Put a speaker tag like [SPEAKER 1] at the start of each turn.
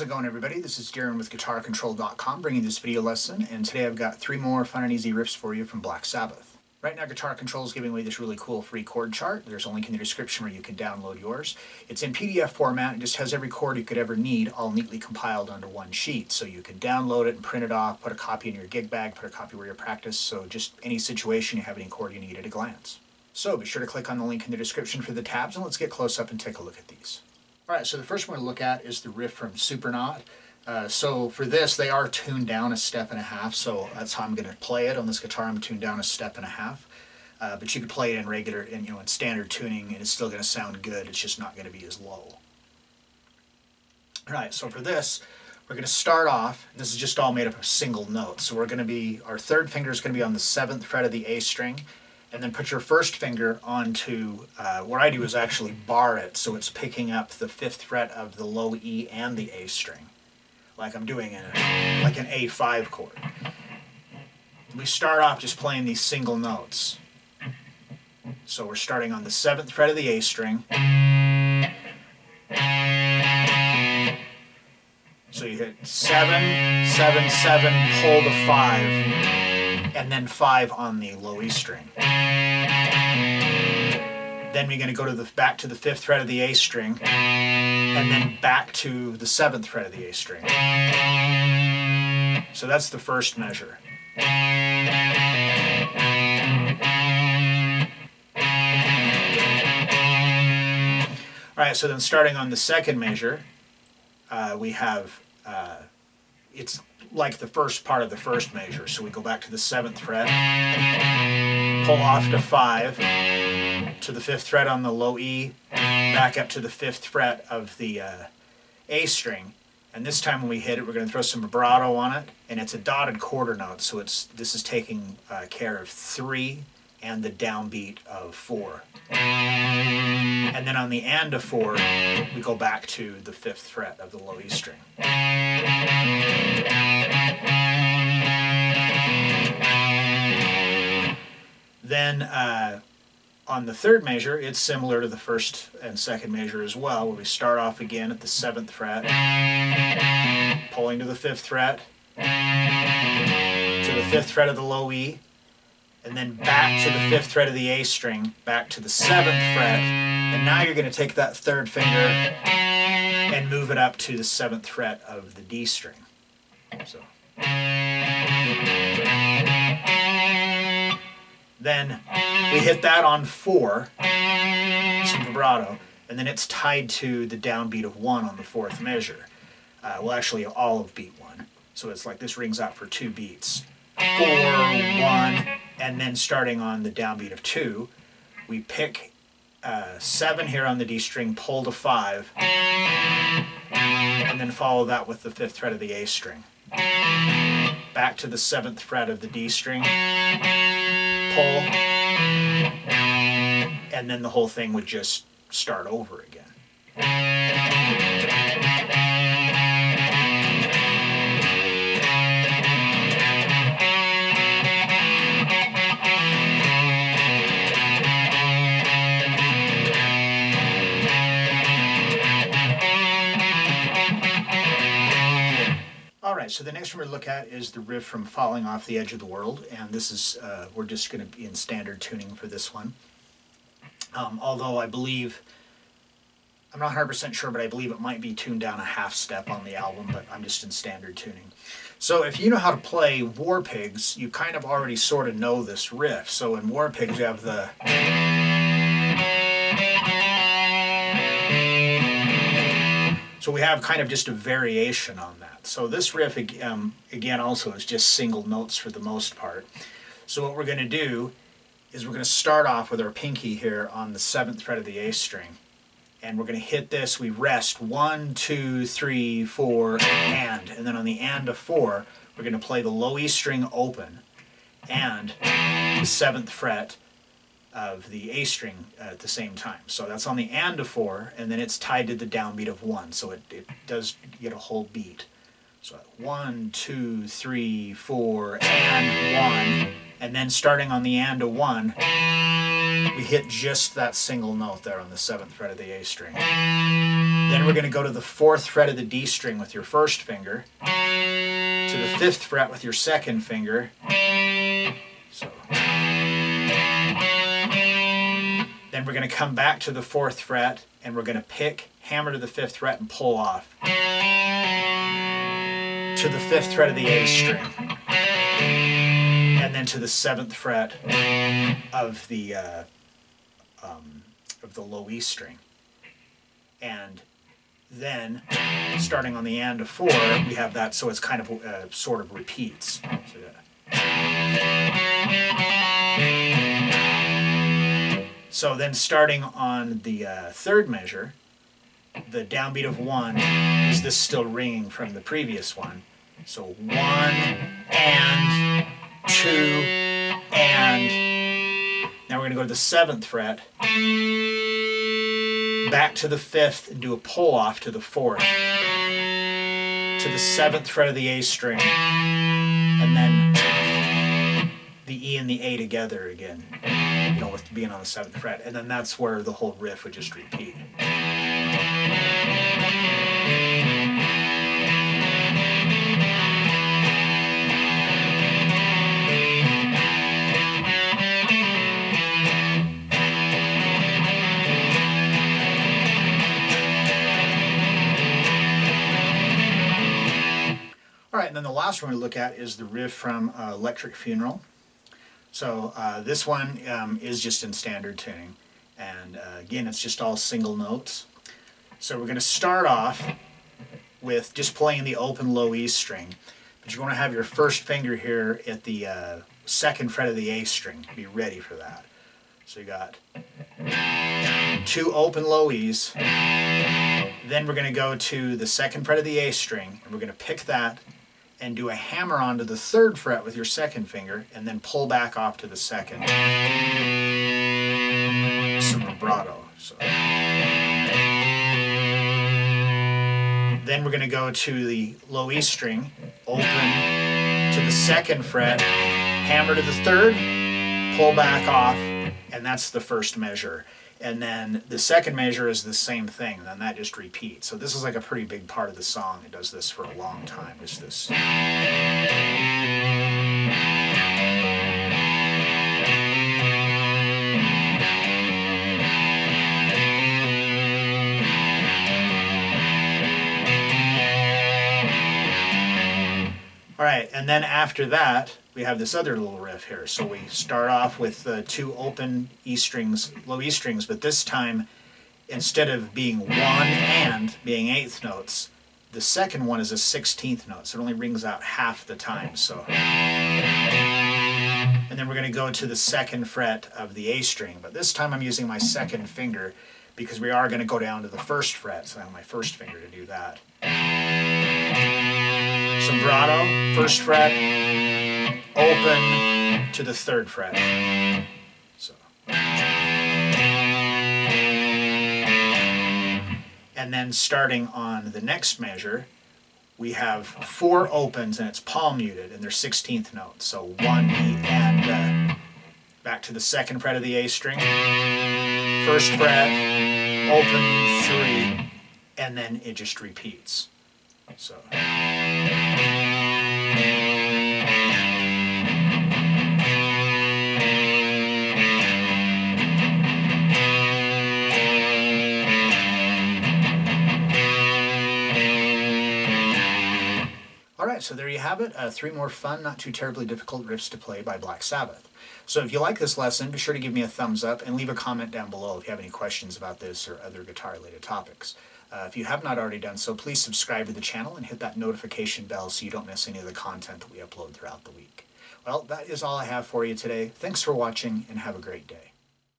[SPEAKER 1] How's it going, everybody? This is Darrin with GuitarControl.com bringing this video lesson, and today I've got 3 more fun and easy riffs for you from Black Sabbath. Right now, Guitar Control is giving away this really cool free chord chart. There's a link in the description where you can download yours. It's in PDF format. It just has every chord you could ever need, all neatly compiled onto one sheet. So you can download it and print it off, put a copy in your gig bag, put a copy where you practice, so just any situation you have any chord you need at a glance. So be sure to click on the link in the description for the tabs, and let's get close up and take a look at these. Alright, so the first one to look at is the riff from Supernaut. So for this, they are tuned down a step and a half, so that's how I'm going to play it. On this guitar, I'm tuned down a step and a half. But you could play it in regular, in standard tuning, and it's still going to sound good. It's just not going to be as low. Alright, so for this, we're going to start off. This is just all made up of single notes. So we're going to be, our third finger is going to be on the 7th fret of the A string. And then put your first finger onto, what I do is actually bar it, so it's picking up the 5th fret of the low E and the A string, like I'm doing like an A5 chord. We start off just playing these single notes. So we're starting on the 7th fret of the A string. So you hit 7, 7, 7, pull the 5, and then 5 on the low E string. Then we're going to go to back to the 5th fret of the A string, and then back to the 7th fret of the A string. So that's the first measure. Alright, so then starting on the second measure, we have, it's like the first part of the first measure. So we go back to the 7th fret, pull off to 5, to the 5th fret on the low E, back up to the 5th fret of the A string. And this time when we hit it, we're going to throw some vibrato on it, and it's a dotted quarter note, so this is taking care of 3 and the downbeat of 4. And then on the and of 4, we go back to the 5th fret of the low E string. Then on the third measure, it's similar to the first and second measure as well, where we start off again at the 7th fret, pulling to the 5th fret, to the 5th fret of the low E, and then back to the 5th fret of the A string, back to the 7th fret, and now you're going to take that third finger and move it up to the 7th fret of the D string. So. Then we hit that on 4, some vibrato, and then it's tied to the downbeat of 1 on the 4th measure. Well, actually, all of beat 1. So it's like this rings out for 2 beats. 4, 1, and then starting on the downbeat of 2, we pick 7 here on the D string, pull to 5, and then follow that with the 5th fret of the A string. Back to the 7th fret of the D string, pull, and then the whole thing would just start over again. Alright, so the next one we're going to look at is the riff from Falling Off the Edge of the World, and this is, we're just going to be in standard tuning for this one. Although I believe, I'm not 100% sure, but I believe it might be tuned down a half step on the album, but I'm just in standard tuning. So if you know how to play War Pigs, you kind of already sort of know this riff. So in War Pigs you have the... So we have kind of just a variation on that. So this riff, again, also is just single notes for the most part. So what we're going to do is we're going to start off with our pinky here on the 7th fret of the A string. And we're going to hit this, we rest 1, 2, 3, 4, and then on the and of 4, we're going to play the low E string open and the 7th fret of the A string at the same time. So that's on the and of 4, and then it's tied to the downbeat of 1, so it does get a whole beat. So 1, 2, 3, 4, and 1, and then starting on the and of 1, we hit just that single note there on the 7th fret of the A string. Then we're going to go to the 4th fret of the D string with your first finger, to the 5th fret with your second finger. So. Then we're going to come back to the 4th fret and we're going to pick, hammer to the 5th fret and pull off to the 5th fret of the A string, and then to the 7th fret of the low E string. And then, starting on the and of 4, we have that, so it's kind of sort of repeats. So then starting on the 3rd measure, the downbeat of 1 is this still ringing from the previous one. So 1 and 2 and. Now we're going to go to the 7th fret, back to the 5th and do a pull off to the 4th, to the 7th fret of the A string, and then the E and the A together again, with being on the 7th fret, and then that's where the whole riff would just repeat. Alright, and then the last one we look at is the riff from Electric Funeral. So this one is just in standard tuning, and again it's just all single notes. So we're going to start off with just playing the open low E string, but you're going to have your first finger here at the 2nd fret of the A string. Be ready for that. So you got 2 open low E's, then we're going to go to the 2nd fret of the A string, and we're going to pick that and do a hammer onto the 3rd fret with your 2nd finger, and then pull back off to the 2nd. Some vibrato. So. Then we're going to go to the low E string, open to the 2nd fret, hammer to the 3rd, pull back off, and that's the first measure. And then the 2nd measure is the same thing, and then that just repeats. So this is like a pretty big part of the song. It does this for a long time. It's this. Alright, and then after that, we have this other little riff here. So we start off with 2 open E strings, low E strings, but this time, instead of being 1 and being 8th notes, the 2nd one is a 16th note, so it only rings out half the time. So, and then we're going to go to the 2nd fret of the A string, but this time I'm using my 2nd finger because we are going to go down to the 1st fret, so I have my 1st finger to do that. Vibrato, 1st fret, open to the 3rd fret. So. And then starting on the next measure, we have 4 opens and it's palm muted and they're 16th notes. So 1 E and back to the 2nd fret of the A string, 1st fret, open 3, and then it just repeats. So. Alright, so there you have it. 3 more fun, not too terribly difficult riffs to play by Black Sabbath. So if you like this lesson, be sure to give me a thumbs up and leave a comment down below if you have any questions about this or other guitar-related topics. If you have not already done so, please subscribe to the channel and hit that notification bell so you don't miss any of the content that we upload throughout the week. Well, that is all I have for you today. Thanks for watching and have a great day.